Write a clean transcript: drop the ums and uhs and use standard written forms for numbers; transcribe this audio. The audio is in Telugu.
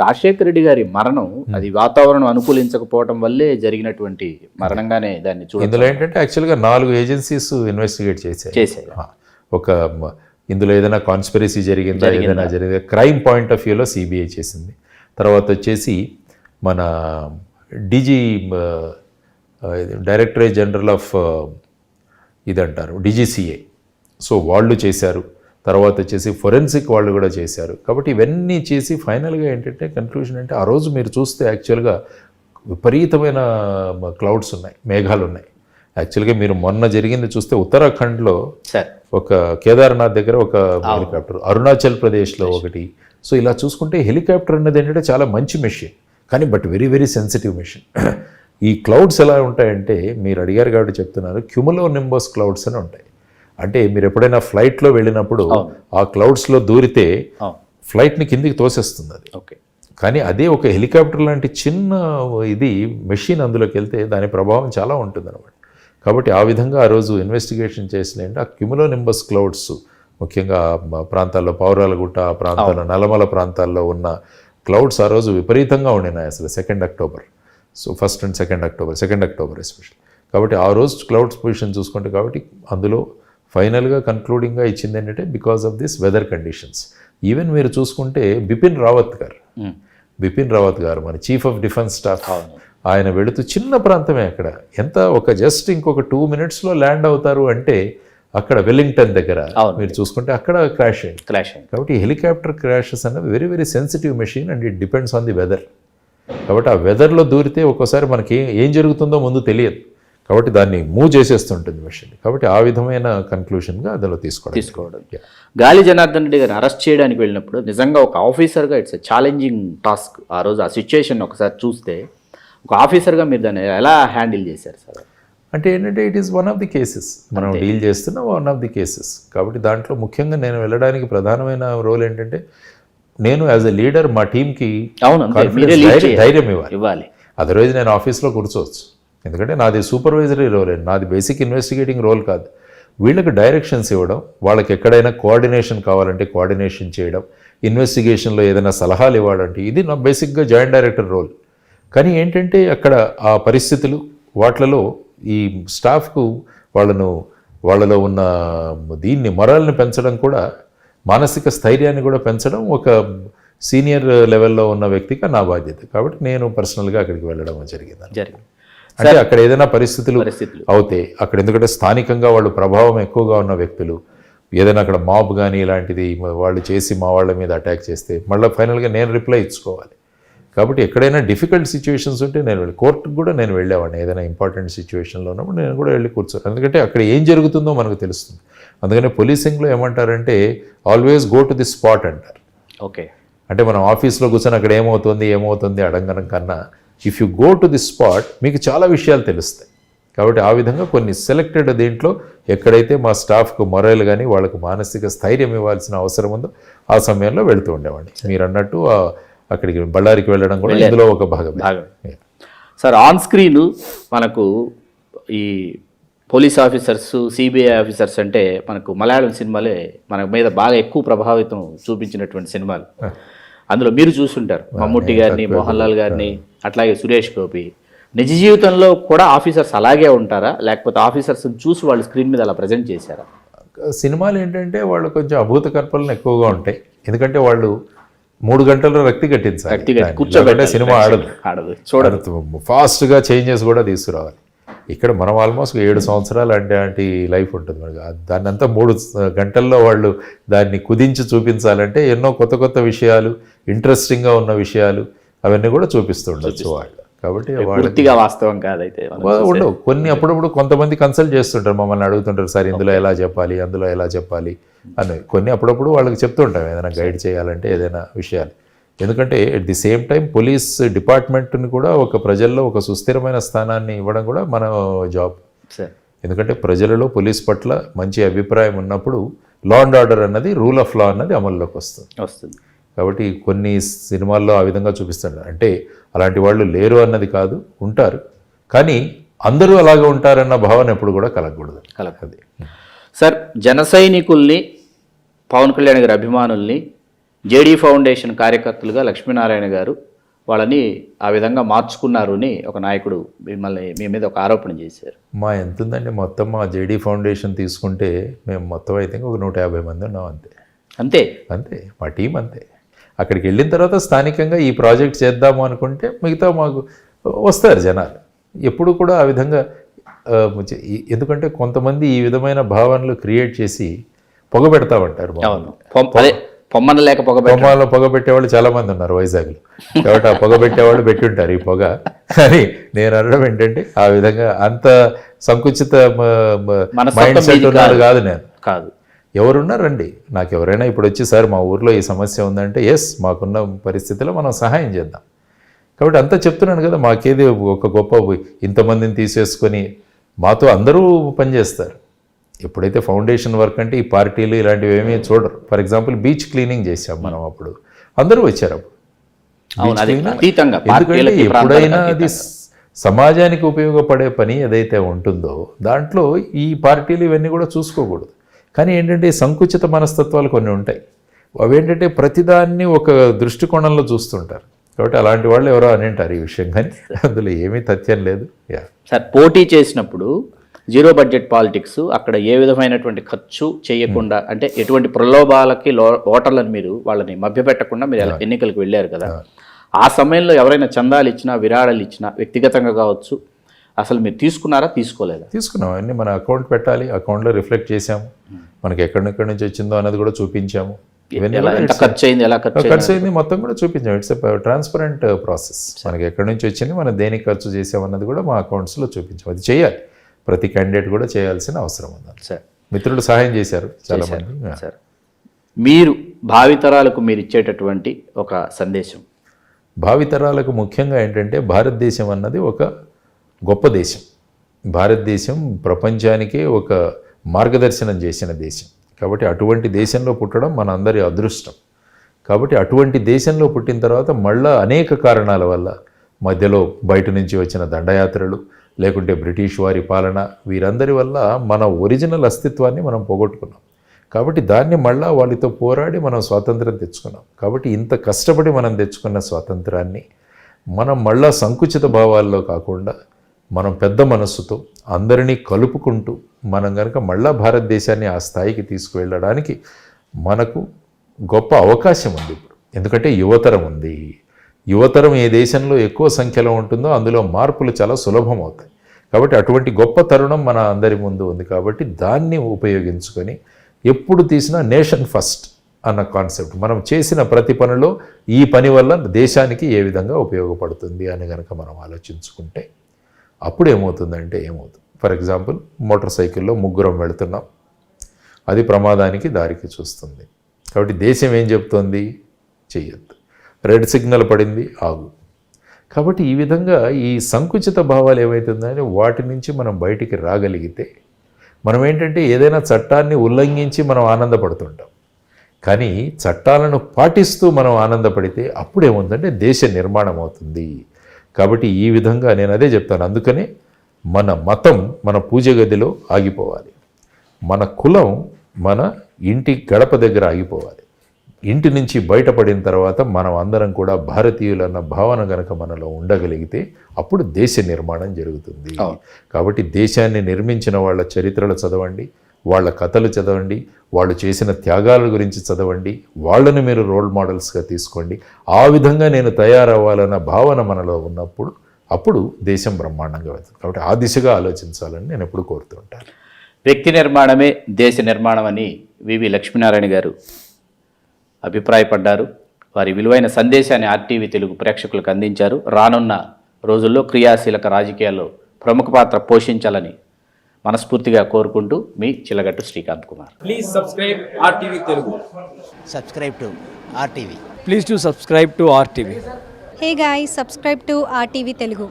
రాజశేఖర రెడ్డి గారి మరణం అది వాతావరణం అనుకూలించకపోవడం వల్లే జరిగినటువంటి మరణంగానే దాన్ని ఇందులో ఏంటంటే యాక్చువల్గా 4 ఏజెన్సీస్ ఇన్వెస్టిగేట్ చేశాయి. ఒక ఇందులో ఏదైనా కాన్స్పిరసీ జరిగిందా, ఏదైనా జరిగిందా, క్రైమ్ పాయింట్ ఆఫ్ వ్యూలో సిబిఐ చేసింది. తర్వాత వచ్చేసి మన డీజీ డైరెక్టరేట్ జనరల్ ఆఫ్ ఇదంటారు డీజీసీఏ, సో వాళ్ళు చేశారు. తర్వాత వచ్చేసి ఫొరెన్సిక్ వాళ్ళు కూడా చేశారు. కాబట్టి ఇవన్నీ చేసి ఫైనల్గా ఏంటంటే కన్క్లూజన్ అంటే ఆ రోజు మీరు చూస్తే యాక్చువల్గా విపరీతమైన క్లౌడ్స్ ఉన్నాయి, మేఘాలు ఉన్నాయి. యాక్చువల్గా మీరు మొన్న జరిగింది చూస్తే ఉత్తరాఖండ్లో ఒక కేదార్నాథ్ దగ్గర ఒక హెలికాప్టర్, అరుణాచల్ ప్రదేశ్లో ఒకటి. సో ఇలా చూసుకుంటే హెలికాప్టర్ అన్నది ఏంటంటే చాలా మంచి మెషిన్, కానీ but very very sensitive machine. ఈ క్లౌడ్స్ ఎలా ఉంటాయంటే మీరు అడిగారు కాబట్టి చెప్తున్నారు, క్యుములో నింబస్ క్లౌడ్స్ అని ఉంటాయి. అంటే మీరు ఎప్పుడైనా ఫ్లైట్లో వెళ్ళినప్పుడు ఆ క్లౌడ్స్లో దూరితే ఫ్లైట్ని కిందికి తోసేస్తుంది అది. కానీ అదే ఒక హెలికాప్టర్ లాంటి చిన్న ఇది మెషిన్ అందులోకి వెళ్తే దాని ప్రభావం చాలా ఉంటుంది అనమాట. కాబట్టి ఆ విధంగా ఆ రోజు ఇన్వెస్టిగేషన్ చేసినంటే ఆ క్యుములో నింబస్ క్లౌడ్స్ ముఖ్యంగా ప్రాంతాల్లో పౌరాలగుట్ట ఆ ప్రాంతాల్లో నల్లమల ప్రాంతాల్లో ఉన్న క్లౌడ్స్ ఆ రోజు విపరీతంగా ఉండినాయి అసలు 2 October. So 1 and 2 October, 2 October special. కాబట్టి ఆ రోజు క్లౌడ్స్ పొజిషన్ చూసుకుంటే కాబట్టి అందులో ఫైనల్గా కన్క్లూడింగ్గా ఇచ్చింది ఏంటంటే because of this weather conditions. Even మీరు చూసుకుంటే బిపిన్ రావత్ గారు మన చీఫ్ ఆఫ్ డిఫెన్స్ స్టాఫ్, ఆయన వెళుతూ చిన్న ప్రాంతమే అక్కడ, ఎంత ఒక జస్ట్ ఇంకొక 2 minutesలో ల్యాండ్ అవుతారు అంటే అక్కడ వెల్లింగ్టన్ దగ్గర మీరు చూసుకుంటే అక్కడ క్రాష్ అయింది. కాబట్టి హెలికాప్టర్ క్రాషెస్ అన్నది very very sensitive machine and it depends on the weather. కాబట్టి ఆ వెదర్లో దూరితే ఒక్కోసారి మనకి ఏం జరుగుతుందో ముందు తెలియదు, కాబట్టి దాన్ని మూవ్ చేసేస్తుంటుంది మెషిన్. కాబట్టి ఆ విధమైన కన్క్లూషన్గా అందులో తీసుకోవడం. గాలి జనార్దన్ రెడ్డి గారు అరెస్ట్ చేయడానికి వెళ్ళినప్పుడు నిజంగా ఒక ఆఫీసర్గా ఇట్స్ ఛాలెంజింగ్ టాస్క్. ఆ రోజు ఆ సిచ్యుయేషన్ ఒకసారి చూస్తే ఒక ఆఫీసర్గా మీరు దాన్ని ఎలా హ్యాండిల్ చేశారు సార్? అంటే ఏంటంటే it is one of the cases, మనం డీల్ చేస్తున్న వన్ ఆఫ్ ది కేసెస్. కాబట్టి దాంట్లో ముఖ్యంగా నేను వెళ్ళడానికి ప్రధానమైన రోల్ ఏంటంటే నేను యాజ్ ఎ లీడర్ మా టీంకి ధైర్యం ఇవ్వాలి. అదర్వైజ్ నేను ఆఫీస్లో కూర్చోవచ్చు, ఎందుకంటే నాది సూపర్వైజరీ రోల్, నాది బేసిక్ ఇన్వెస్టిగేటింగ్ రోల్ కాదు. వీళ్ళకి డైరెక్షన్స్ ఇవ్వడం, వాళ్ళకి ఎక్కడైనా కోఆర్డినేషన్ కావాలంటే కోఆర్డినేషన్ చేయడం, ఇన్వెస్టిగేషన్లో ఏదైనా సలహాలు ఇవ్వాలంటే ఇది నా బేసిక్గా జాయింట్ డైరెక్టర్ రోల్. కానీ ఏంటంటే అక్కడ ఆ పరిస్థితులు వాటిలలో ఈ స్టాఫ్కు వాళ్ళలో ఉన్న దీన్ని మొరాల్ని పెంచడం కూడా, మానసిక స్థైర్యాన్ని కూడా పెంచడం ఒక సీనియర్ లెవెల్లో ఉన్న వ్యక్తిగా నా బాధ్యత. కాబట్టి నేను పర్సనల్గా అక్కడికి వెళ్ళడం జరిగింది. అంటే అక్కడ ఏదైనా పరిస్థితులు అవుతే అక్కడ, ఎందుకంటే స్థానికంగా వాళ్ళు ప్రభావం ఎక్కువగా ఉన్న వ్యక్తులు, ఏదైనా అక్కడ మాబ్ కానీ ఇలాంటిది వాళ్ళు చేసి మా వాళ్ళ మీద అటాక్ చేస్తే మళ్ళీ ఫైనల్గా నేను రిప్లై ఇచ్చుకోవాలి. కాబట్టి ఎక్కడైనా డిఫికల్ట్ సిచ్యువేషన్స్ ఉంటే నేను కోర్టుకు కూడా నేను వెళ్ళేవాడిని. ఏదైనా ఇంపార్టెంట్ సిచ్యువేషన్లో ఉన్నప్పుడు నేను కూడా వెళ్ళి కూర్చోను, ఎందుకంటే అక్కడ ఏం జరుగుతుందో మనకు తెలుస్తుంది. అందుకని పోలీసింగ్లో ఏమంటారంటే always go to the spot అంటారు. అంటే మనం ఆఫీస్లో కూర్చొని అక్కడ ఏమవుతుంది అడగడం కన్నా if you go to the spot మీకు చాలా విషయాలు తెలుస్తాయి. కాబట్టి ఆ విధంగా కొన్ని సెలెక్టెడ్ దీంట్లో ఎక్కడైతే మా స్టాఫ్కు మొరల్ కానీ వాళ్ళకు మానసిక స్థైర్యం ఇవ్వాల్సిన అవసరం ఉందో ఆ సమయంలో వెళుతూ ఉండేవాడిని. మీరు అన్నట్టు అక్కడికి బళ్ళారికి వెళ్ళడం కూడా ఇందులో ఒక భాగం. సార్, ఆన్ స్క్రీన్ మనకు ఈ పోలీస్ ఆఫీసర్స్, సిబిఐ ఆఫీసర్స్ అంటే మనకు మలయాళం సినిమాలే మన మీద బాగా ఎక్కువ ప్రభావితం చూపించినటువంటి సినిమాలు. అందులో మీరు చూస్తుంటారు మమ్ముట్టి గారిని, మోహన్ లాల్ గారిని, అట్లాగే సురేష్ గోపి. నిజ జీవితంలో కూడా ఆఫీసర్స్ అలాగే ఉంటారా, లేకపోతే ఆఫీసర్స్ని చూసి వాళ్ళు స్క్రీన్ మీద అలా ప్రజెంట్ చేశారా? సినిమాలు ఏంటంటే వాళ్ళు కొంచెం అభూత కల్పనలు ఎక్కువగా ఉంటాయి, ఎందుకంటే వాళ్ళు 3 గంటల్లో రక్తి కట్టించాలి, సినిమా ఆడదు, ఫాస్ట్గా చేంజెస్ కూడా తీసుకురావాలి. ఇక్కడ మనం ఆల్మోస్ట్ 7 సంవత్సరాలు అంటే లైఫ్ ఉంటుంది మనకి. దాన్ని అంతా 3 గంటల్లో వాళ్ళు దాన్ని కుదించి చూపించాలంటే ఎన్నో కొత్త విషయాలు, ఇంట్రెస్టింగ్గా ఉన్న విషయాలు అవన్నీ కూడా చూపిస్తూ ఉండొచ్చు వాళ్ళు. కాబట్టి పూర్తిగా వాస్తవం కాదైతే ఉండవు కొన్ని. అప్పుడప్పుడు కొంతమంది కన్సల్ట్ చేస్తుంటారు, మమ్మల్ని అడుగుతుంటారు, సార్ ఇందులో ఎలా చెప్పాలి, అందులో ఎలా చెప్పాలి అని. కొన్ని అప్పుడప్పుడు వాళ్ళకి చెప్తుంటాం ఏదైనా గైడ్ చేయాలంటే ఏదైనా విషయాలు. ఎందుకంటే at the same time police డిపార్ట్మెంట్ని కూడా ఒక ప్రజల్లో ఒక సుస్థిరమైన స్థానాన్ని ఇవ్వడం కూడా మన జాబ్. ఎందుకంటే ప్రజలలో పోలీస్ పట్ల మంచి అభిప్రాయం ఉన్నప్పుడు లా అండ్ ఆర్డర్ అన్నది, రూల్ ఆఫ్ లా అన్నది అమల్లోకి వస్తుంది. కాబట్టి కొన్ని సినిమాల్లో ఆ విధంగా చూపిస్తారు. అంటే అలాంటి వాళ్ళు లేరు అన్నది కాదు, ఉంటారు, కానీ అందరూ అలాగే ఉంటారన్న భావన ఎప్పుడు కూడా కలగదు. సార్, జన సైనికుల్ని, పవన్ కళ్యాణ్ గారి అభిమానుల్ని జేడీ ఫౌండేషన్ కార్యకర్తలుగా లక్ష్మీనారాయణ గారు వాళ్ళని ఆ విధంగా మార్చుకున్నారు అని ఒక నాయకుడు మిమ్మల్ని మీ మీద ఒక ఆరోపణ చేశారు. మా ఎంత ఉందండి మొత్తం మా జేడీ ఫౌండేషన్ తీసుకుంటే మేము మొత్తం అయితే ఒక 150 మంది ఉన్నాం అంతే. అంతే అంతే మా టీం అంతే. అక్కడికి వెళ్ళిన తర్వాత స్థానికంగా ఈ ప్రాజెక్ట్ చేద్దాము అనుకుంటే మిగతా మాకు వస్తారు జనాలు. ఎప్పుడు కూడా ఆ విధంగా ఎందుకంటే కొంతమంది ఈ విధమైన భావనలు క్రియేట్ చేసి పొగబెడతామంటారు. పొమ్మన లేక పొమ్మలో పొగబెట్టేవాళ్ళు చాలామంది ఉన్నారు వైజాగ్లో. కాబట్టి ఆ పొగబెట్టేవాళ్ళు పెట్టుంటారు ఈ పొగ. కానీ నేను అనడం ఏంటంటే ఆ విధంగా అంత సంకుచిత మైండ్ సెట్ ఉన్నారు కాదు నేను. కాదు, ఎవరున్నారండి నాకు ఎవరైనా ఇప్పుడు వచ్చి సార్ మా ఊర్లో ఈ సమస్య ఉందంటే ఎస్ మాకున్న పరిస్థితిలో మనం సహాయం చేద్దాం. కాబట్టి అంతా చెప్తున్నాను కదా, మాకేది ఒక గొప్ప ఇంతమందిని తీసేసుకొని మాతో అందరూ పనిచేస్తారు. ఎప్పుడైతే ఫౌండేషన్ వర్క్ అంటే ఈ పార్టీలు ఇలాంటివి ఏమీ చూడరు. ఫర్ ఎగ్జాంపుల్ బీచ్ క్లీనింగ్ చేసాం మనం, అప్పుడు అందరూ వచ్చారు. ఎందుకంటే ఎప్పుడైనా అది సమాజానికి ఉపయోగపడే పని ఏదైతే ఉంటుందో దాంట్లో ఈ పార్టీలు ఇవన్నీ కూడా చూసుకోకూడదు. కానీ ఏంటంటే సంకుచిత మనస్తత్వాలు కొన్ని ఉంటాయి. అవేంటంటే ప్రతిదాన్ని ఒక దృష్టికోణంలో చూస్తుంటారు. కాబట్టి అలాంటి వాళ్ళు ఎవరో అని అంటారు ఈ విషయం, కానీ అందులో ఏమీ తథ్యం లేదు. సార్, పోటీ చేసినప్పుడు జీరో బడ్జెట్ పాలిటిక్స్ అక్కడ ఏ విధమైనటువంటి ఖర్చు చేయకుండా, అంటే ఎటువంటి ప్రలోభాలకి ఓటర్లను మీరు వాళ్ళని మభ్యపెట్టకుండా మీరు ఎన్నికలకు వెళ్ళారు కదా, ఆ సమయంలో ఎవరైనా చందాలు ఇచ్చినా విరాళాలు ఇచ్చినా వ్యక్తిగతంగా కావచ్చు, అసలు మీరు తీసుకున్నారా తీసుకోలేదా? తీసుకున్నాం. అన్నీ మన అకౌంట్ పెట్టాలి, అకౌంట్లో రిఫ్లెక్ట్ చేసాము, మనకి ఎక్కడి నుంచి వచ్చిందో అన్నది కూడా చూపించాము. ఖర్చు అయింది మొత్తం కూడా చూపించాం. It's transparent process. మనకి ఎక్కడి నుంచి వచ్చింది, మనం దేనికి ఖర్చు చేసామన్నది కూడా మా అకౌంట్స్లో చూపించాం. అది చేయాలి, ప్రతి క్యాండిడేట్ కూడా చేయాల్సిన అవసరం ఉంది. సార్, మిత్రులు సహాయం చేశారు చాలామంది. సార్, మీరు భావితరాలకు మీరు ఇచ్చేటటువంటి ఒక సందేశం? భావితరాలకు ముఖ్యంగా ఏంటంటే భారతదేశం అన్నది ఒక గొప్ప దేశం. భారతదేశం ప్రపంచానికే ఒక మార్గదర్శనం చేసిన దేశం. కాబట్టి అటువంటి దేశంలో పుట్టడం మన అందరి అదృష్టం. కాబట్టి అటువంటి దేశంలో పుట్టిన తర్వాత మళ్ళా అనేక కారణాల వల్ల మధ్యలో బయట నుంచి వచ్చిన దండయాత్రలు, లేకుంటే బ్రిటిష్ వారి పాలన, వీరందరి వల్ల మన ఒరిజినల్ అస్తిత్వాన్ని మనం పోగొట్టుకున్నాం. కాబట్టి దాన్ని మళ్ళా వాళ్ళతో పోరాడి మనం స్వాతంత్రం తెచ్చుకున్నాం. కాబట్టి ఇంత కష్టపడి మనం తెచ్చుకున్న స్వాతంత్రాన్ని మనం మళ్ళా సంకుచిత భావాల్లో కాకుండా మనం పెద్ద మనస్సుతో అందరినీ కలుపుకుంటూ మనం కనుక మళ్ళా భారతదేశాన్ని ఆ స్థాయికి తీసుకువెళ్ళడానికి మనకు గొప్ప అవకాశం ఉంది ఇప్పుడు. ఎందుకంటే యువతరం ఉంది. యువతరం ఏ దేశంలో ఎక్కువ సంఖ్యలో ఉంటుందో అందులో మార్పులు చాలా సులభం అవుతాయి. కాబట్టి అటువంటి గొప్ప తరుణం మన అందరి ముందు ఉంది. కాబట్టి దాన్ని ఉపయోగించుకొని ఎప్పుడు తీసినా నేషన్ ఫస్ట్ అన్న కాన్సెప్ట్, మనం చేసిన ప్రతి పనిలో ఈ పని వల్ల దేశానికి ఏ విధంగా ఉపయోగపడుతుంది అని కనుక మనం ఆలోచించుకుంటే అప్పుడు ఏమవుతుందంటే ఫర్ ఎగ్జాంపుల్ మోటార్ సైకిల్లో ముగ్గురం వెళుతున్నాం, అది ప్రమాదానికి దారికి చూస్తుంది. కాబట్టి దేశం ఏం చెప్తోంది? చెయ్యొద్దు. రెడ్ సిగ్నల్ పడింది, ఆగు. కాబట్టి ఈ విధంగా ఈ సంకుచిత భావాలు ఏమవుతుందంటే వాటి నుంచి మనం బయటికి రాగలిగితే మనం ఏంటంటే ఏదైనా చట్టాన్ని ఉల్లంఘించి మనం ఆనందపడుతుంటాం. కానీ చట్టాలను పాటిస్తూ మనం ఆనందపడితే అప్పుడు ఏముందంటే దేశ నిర్మాణం అవుతుంది. కాబట్టి ఈ విధంగా నేను అదే చెప్తాను. అందుకనే మన మతం మన పూజ గదిలో ఆగిపోవాలి, మన కులం మన ఇంటి గడప దగ్గర ఆగిపోవాలి. ఇంటి నుంచి బయటపడిన తర్వాత మనం అందరం కూడా భారతీయులన్న భావన గనక మనలో ఉండగలిగితే అప్పుడు దేశ నిర్మాణం జరుగుతుంది. కాబట్టి దేశాన్ని నిర్మించిన వాళ్ళ చరిత్రలు చదవండి, వాళ్ళ కథలు చదవండి, వాళ్ళు చేసిన త్యాగాల గురించి చదవండి, వాళ్ళని మీరు రోల్ మోడల్స్గా తీసుకోండి. ఆ విధంగా నేను తయారవ్వాలన్న భావన మనలో ఉన్నప్పుడు అప్పుడు దేశం బ్రహ్మాండంగా వెళ్తుంది. కాబట్టి ఆ దిశగా ఆలోచించాలని నేను ఎప్పుడు కోరుతూ ఉంటాను. వ్యక్తి నిర్మాణమే దేశ నిర్మాణం అని వివి లక్ష్మీనారాయణ గారు అభిప్రాయపడ్డారు. వారి విలువైన సందేశాన్ని ఆర్టీవీ తెలుగు ప్రేక్షకులకు అందించారు. రానున్న రోజుల్లో క్రియాశీలక రాజకీయాల్లో ప్రముఖ పాత్ర పోషించాలని మనస్ఫూర్తిగా కోరుకుంటూ మీ Chilagattu Srikanth Kumar. Please subscribe RTV Telugu. Subscribe to RTV. Please to subscribe to RTV. Hey guys, subscribe to RTV Telugu.